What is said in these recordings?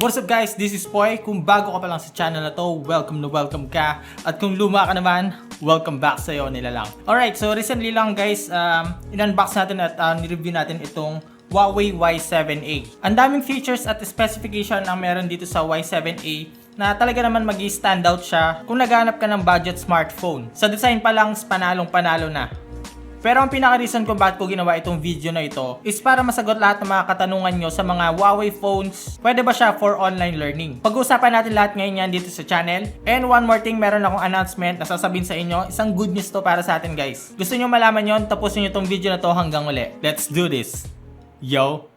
What's up guys? This is Poy. Kung bago ka pa lang sa channel na to, welcome na welcome ka. At kung luma ka naman, welcome back sa'yo nila lang. Alright, so recently lang guys, in-unbox natin at nireview natin itong Huawei Y7A. Ang daming features at specification ang meron dito sa Y7A na talaga naman mag-i-stand out siya kung naghanap ka ng budget smartphone. Sa design pa lang, panalong-panalo na. Pero ang pinaka-reason kung bakit ko ginawa itong video na ito is para masagot lahat ng mga katanungan nyo sa mga Huawei phones. Pwede ba siya for online learning? Pag-uusapan natin lahat ngayon yan dito sa channel. And one more thing, meron akong announcement na sasabihin sa inyo. Isang good news to para sa atin guys. Gusto nyo malaman yon? Tapusin nyo itong video na to hanggang uli. Let's do this! Yo!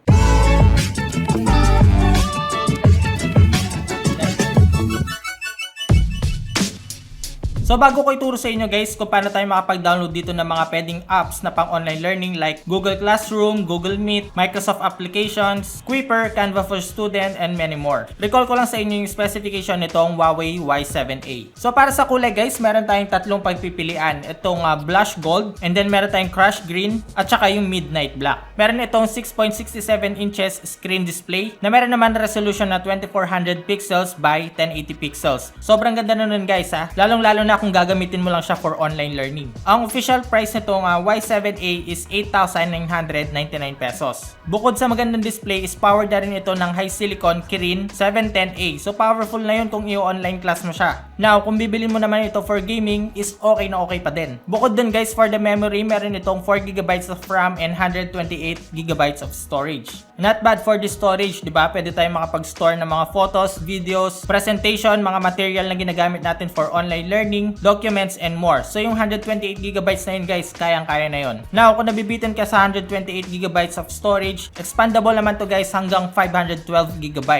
So bago ko ituro sa inyo guys kung paano tayo makapag-download dito ng mga pwedeng apps na pang online learning like Google Classroom, Google Meet, Microsoft Applications, Quiper, Canva for Student, and many more. Recall ko lang sa inyo yung specification nitong Huawei Y7A. So para sa kulay guys, meron tayong tatlong pagpipilian. Itong blush gold, and then meron tayong crush green, at saka yung midnight black. Meron itong 6.67 inches screen display na meron naman resolution na 2400 pixels by 1080 pixels. Sobrang ganda na nun guys ha, lalong-lalo na kung gagamitin mo lang siya for online learning. Ang official price nitong Y7A is 8,999 pesos. Bukod sa magandang display is powered na rin ito ng high silicon Kirin 710A. So powerful na yun kung i-online class mo siya. Now, kung bibili mo naman ito for gaming is okay na okay pa din. Bukod dun guys, for the memory, meron itong 4GB of RAM and 128GB of storage. Not bad for the storage, di ba? Pwede tayong makapag-store ng mga photos, videos, presentation, mga material na ginagamit natin for online learning, documents, and more. So yung 128GB na yun guys, kayang-kaya na yun. Now, kung nabibitin ka sa 128GB of storage, expandable naman to guys hanggang 512GB.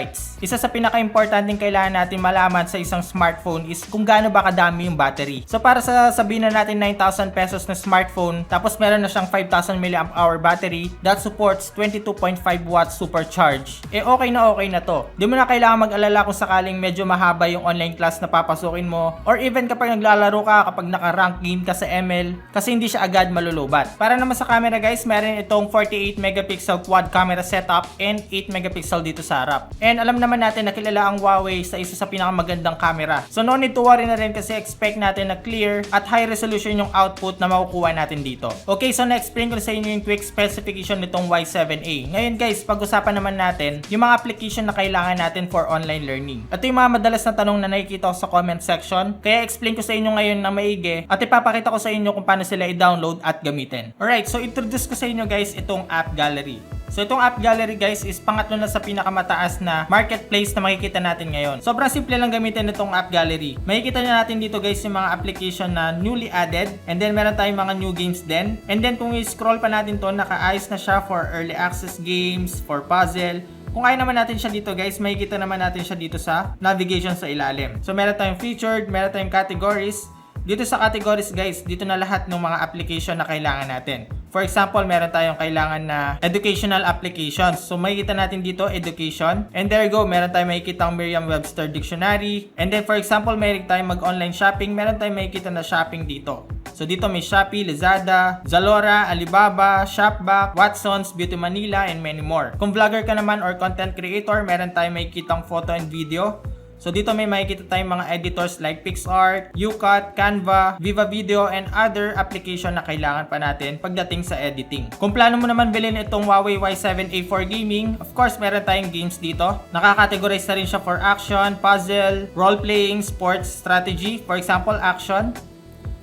Isa sa pinaka-importanting kailangan natin malaman sa isang smartphone is kung gaano ba kadami yung battery. So para sa sabihin na natin 9,000 pesos na smartphone, tapos meron na siyang 5,000 mAh battery that supports 22.5 watts supercharge. Okay na to. Di mo na kailangan mag-alala kung sakaling medyo mahaba yung online class na papasukin mo, or even kapag naglalaro ka, kapag naka-rank game ka sa ML, kasi hindi siya agad malulubat. Para naman sa camera guys, meron itong 48 megapixel quad camera setup and 8 megapixel dito sa harap. And alam naman natin na kilala ang Huawei sa isa sa pinakamagandang camera. So no need to worry na rin kasi expect natin na clear at high resolution yung output na makukuha natin dito. Okay, so na-explain ko sa inyo yung quick specification nitong Y7A. Ngayon guys, pag-usapan naman natin yung mga application na kailangan natin for online learning. Ito yung mga madalas na tanong na nakikita ko sa comment section, kaya explain ko sa inyo ngayon na maigi at ipapakita ko sa inyo kung paano sila i-download at gamitin. Alright, so introduce ko sa inyo guys itong app gallery. So itong app gallery guys is pangatlo na sa pinakamataas na marketplace na makikita natin ngayon. Sobrang simple lang gamitin itong app gallery. Makikita na natin dito guys yung mga application na newly added, and then meron tayong mga new games din. And then kung i-scroll pa natin to, naka-ayos na siya for early access games, for puzzle. Kung ayaw naman natin siya dito guys, makikita naman natin siya dito sa navigation sa ilalim. So meron tayong featured, meron tayong categories. Dito sa categories guys, dito na lahat ng mga application na kailangan natin. For example, meron tayong kailangan na educational applications. So makikita natin dito, education. And there you go, meron tayong makikita ang Merriam-Webster Dictionary. And then for example, meron tayong mag-online shopping, meron tayong makikita na shopping dito. So dito may Shopee, Lazada, Zalora, Alibaba, Shopback, Watsons, Beauty Manila, and many more. Kung vlogger ka naman or content creator, meron tayong makikita ang photo and video. So dito may makikita tayong mga editors like PixArt, UCut, Canva, Viva Video, and other application na kailangan pa natin pagdating sa editing. Kung plano mo naman bilhin itong Huawei Y7A for gaming, of course meron tayong games dito. Nakakategorize na rin siya for action, puzzle, role-playing, sports, strategy. For example, action.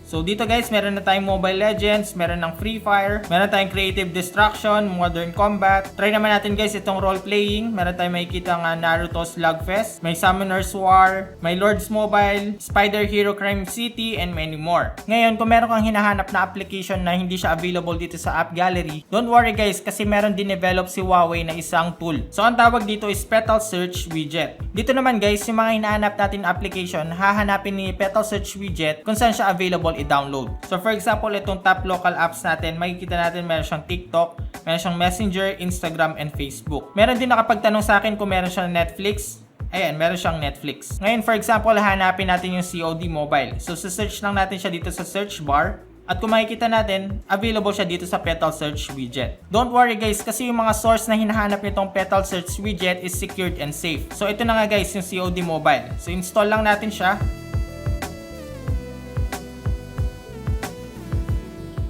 So dito guys, meron na tayong Mobile Legends, meron ng Free Fire, meron tayong Creative Destruction, Modern Combat. Try naman natin guys itong role-playing. Meron tayong makikita nga Naruto Slugfest, may Summoner's War, may Lord's Mobile, Spider Hero Crime City, and many more. Ngayon, kung meron kang hinahanap na application na hindi siya available dito sa app gallery, don't worry guys kasi meron din develop si Huawei na isang tool. So ang tawag dito is Petal Search Widget. Dito naman guys, yung mga hinahanap natin application, hahanapin ni Petal Search Widget kung saan siya available i-download. So for example, itong top local apps natin, makikita natin meron siyang TikTok, meron siyang Messenger, Instagram, and Facebook. Meron din nakapagtanong sa akin kung meron siyang Netflix. Ayan, meron siyang Netflix. Ngayon, for example, hanapin natin yung COD Mobile. So, search lang natin siya dito sa search bar. At kung makikita natin, available siya dito sa Petal Search widget. Don't worry guys, kasi yung mga source na hinahanap nitong Petal Search widget is secured and safe. So ito na nga guys, yung COD Mobile. So install lang natin siya.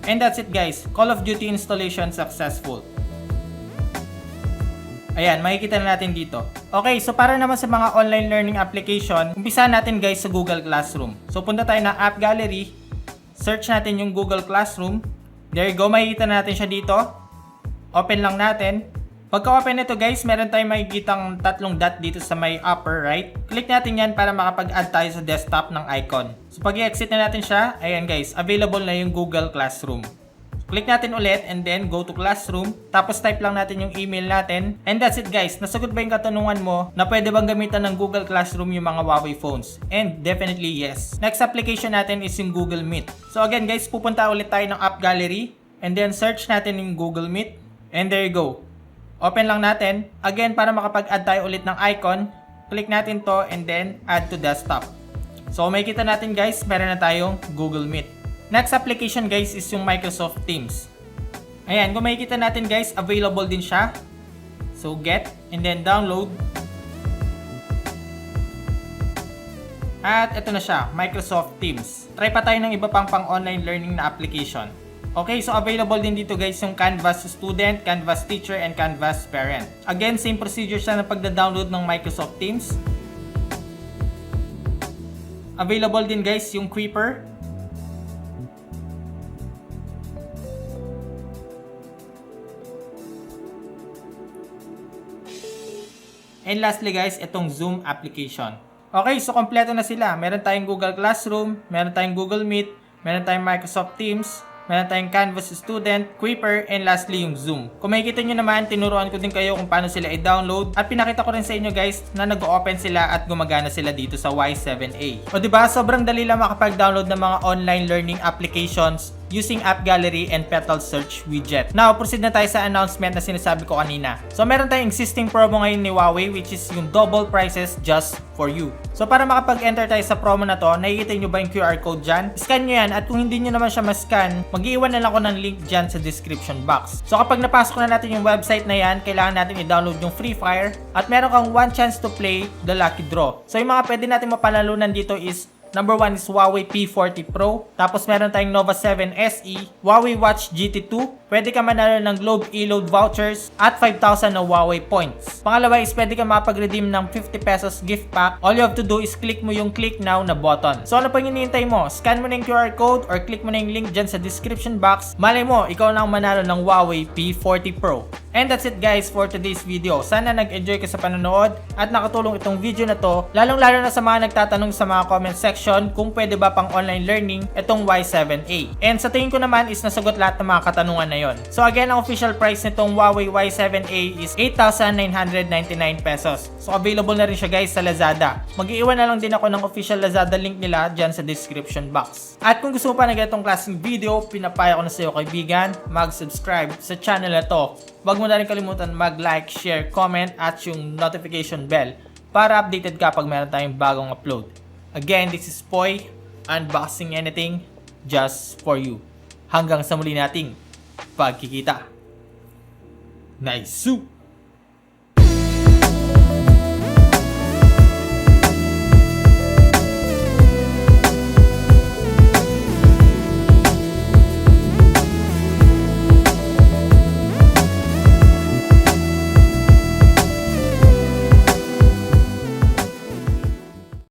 And that's it guys, Call of Duty installation successful. Ayan, makikita na natin dito. Okay, so para naman sa mga online learning application, umpisa natin guys sa Google Classroom. So punta tayo na App Gallery, search natin yung Google Classroom. There you go, makikita natin siya dito. Open lang natin. Pagka-open nito guys, meron tayong makikitang tatlong dot dito sa may upper right. Click natin yan para makapag-add tayo sa desktop ng icon. So pag i-exit na natin siya, ayan guys, available na yung Google Classroom. Click natin ulit and then go to Classroom. Tapos type lang natin yung email natin. And that's it guys. Nasagot ba yung katanungan mo na pwede bang gamitan ng Google Classroom yung mga Huawei phones? And definitely yes. Next application natin is yung Google Meet. So again guys, pupunta ulit tayo ng App Gallery. And then search natin yung Google Meet. And there you go. Open lang natin. Again, para makapag-add tayo ulit ng icon, click natin to and then add to desktop. So makikita natin guys, meron na tayong Google Meet. Next application guys is yung Microsoft Teams. Ayan, kung makikita natin guys, available din siya. So get and then download. At ito na siya, Microsoft Teams. Try pa tayo ng iba pang online learning na application. Okay, so available din dito guys yung Canvas Student, Canvas Teacher, and Canvas Parent. Again, same procedure siya na pagda-download ng Microsoft Teams. Available din guys yung Kuiper. And lastly guys, itong Zoom application. Okay, so kompleto na sila. Meron tayong Google Classroom, meron tayong Google Meet, meron tayong Microsoft Teams, meron tayong Canvas Student, Kuiper, and lastly yung Zoom. Kung makikita nyo naman, tinuruan ko din kayo kung paano sila i-download at pinakita ko rin sa inyo guys na nag-open sila at gumagana sila dito sa Y7A. O diba, sobrang dali lang makapag-download ng mga online learning applications using App Gallery and Petal Search widget. Now, proceed na tayo sa announcement na sinasabi ko kanina. So, meron tayong existing promo ngayon ni Huawei which is yung double prices just for you. So, para makapag-enter tayo sa promo na to, nakikita nyo ba yung QR code dyan? Scan nyo yan at kung hindi nyo naman siya ma-scan, mag-iwan na lang ako ng link dyan sa description box. So, kapag napasok na natin yung website na yan, kailangan natin i-download yung Free Fire at meron kang one chance to play the lucky draw. So, yung mga pwede natin mapanalunan dito is number 1 is Huawei P40 Pro. Tapos meron tayong Nova 7 SE, Huawei Watch GT2. Pwede ka manalo ng Globe E-Load vouchers at 5,000 na Huawei points. Pangalawa is pwede ka makapag-redeem ng 50 pesos gift pack. All you have to do is click mo yung click now na button. So ano pang hinihintay mo? Scan mo na yung QR code or click mo na yung link dyan sa description box. Malay mo, ikaw lang manalo ng Huawei P40 Pro. And that's it guys for today's video. Sana nag-enjoy ka sa panonood at nakatulong itong video na to, lalong-lalo na sa mga nagtatanong sa mga comment section kung pwede ba pang online learning itong Y7A. And sa tingin ko naman is nasagot lahat ng mga katanungan na yon. So again, ang official price nitong Huawei Y7A is 8,999 pesos. So available na rin siya guys sa Lazada. Mag-iwan na lang din ako ng official Lazada link nila dyan sa description box. At kung gusto mo pa na ganitong klaseng video, pinapaya ko na sa iyo kaibigan, mag-subscribe sa channel na to. Huwag mo na rin kalimutan mag-like, share, comment at yung notification bell para updated ka pag meron tayong bagong upload. Again, this is Poy, unboxing anything just for you. Hanggang sa muli nating pagkikita. Nice!